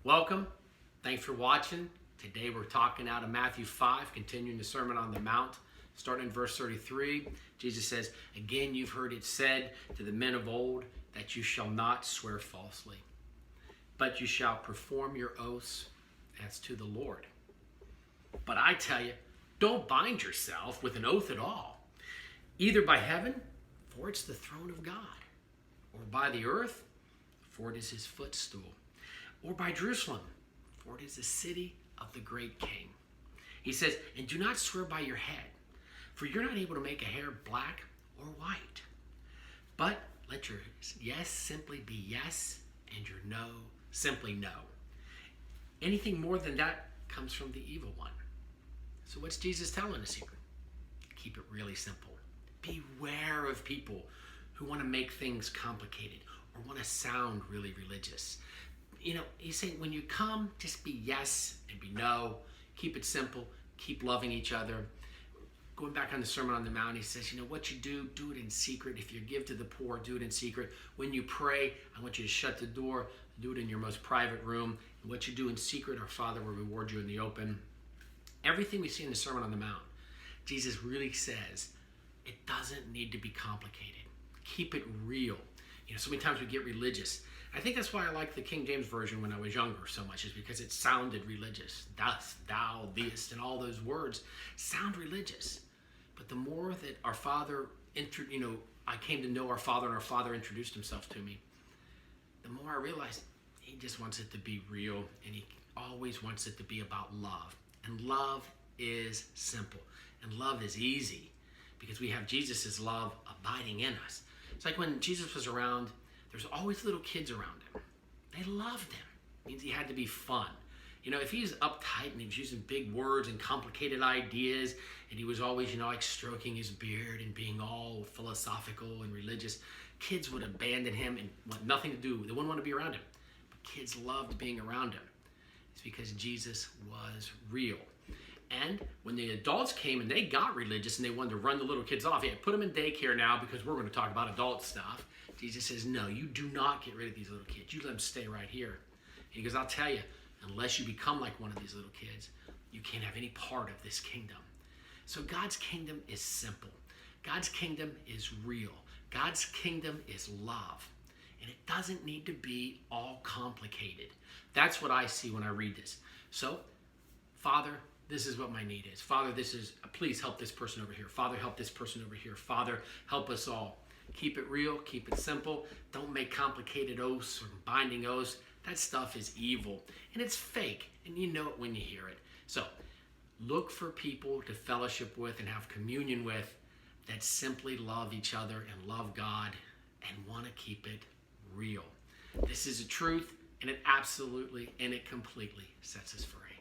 Welcome. Thanks for watching. Today we're talking out of Matthew 5, continuing the Sermon on the Mount. Starting in verse 33, Jesus says, "Again you've heard it said to the men of old that you shall not swear falsely, but you shall perform your oaths as to the Lord. But I tell you, don't bind yourself with an oath at all, either by heaven, for it's the throne of God, or by the earth, for it is his footstool, or by Jerusalem, for it is the city of the great king." He says, "And do not swear by your head, for you're not able to make a hair black or white. But let your yes simply be yes, and your no simply no. Anything more than that comes from the evil one." So what's Jesus telling us here? Keep it really simple. Beware of people who want to make things complicated or want to sound really religious. He's saying when you come, just be yes and be no. Keep it simple. Keep loving each other. Going back on the Sermon on the Mount, he says, what you do it in secret. If you give to the poor, do it in secret. When you pray, I want you to shut the door. Do it in your most private room. And what you do in secret, our Father will reward you in the open. Everything we see in the Sermon on the Mount, Jesus really says it doesn't need to be complicated. Keep it real. So many times we get religious. I think that's why I liked the King James Version when I was younger so much, is because it sounded religious. Thus, thou, theest, and all those words sound religious. But the more that our Father, I came to know our Father and our Father introduced himself to me, the more I realized he just wants it to be real, and he always wants it to be about love. And love is simple, and love is easy because we have Jesus' love abiding in us. It's like when Jesus was around, there's always little kids around him. They loved him. It means he had to be fun. If he's uptight and he was using big words and complicated ideas, and he was always, like stroking his beard and being all philosophical and religious, kids would abandon him and want nothing to do. They wouldn't want to be around him. But kids loved being around him. It's because Jesus was real. And when the adults came and they got religious and they wanted to run the little kids off, put them in daycare now because we're going to talk about adult stuff. Jesus says, no, you do not get rid of these little kids. You let them stay right here. And he goes, I'll tell you, unless you become like one of these little kids, you can't have any part of this kingdom. So God's kingdom is simple. God's kingdom is real. God's kingdom is love. And it doesn't need to be all complicated. That's what I see when I read this. So, Father, this is what my need is. Father, please help this person over here. Father, help this person over here. Father, help us all. Keep it real. Keep it simple. Don't make complicated oaths or binding oaths. That stuff is evil. And it's fake. And you know it when you hear it. So, look for people to fellowship with and have communion with that simply love each other and love God and want to keep it real. This is the truth, and it absolutely and it completely sets us free.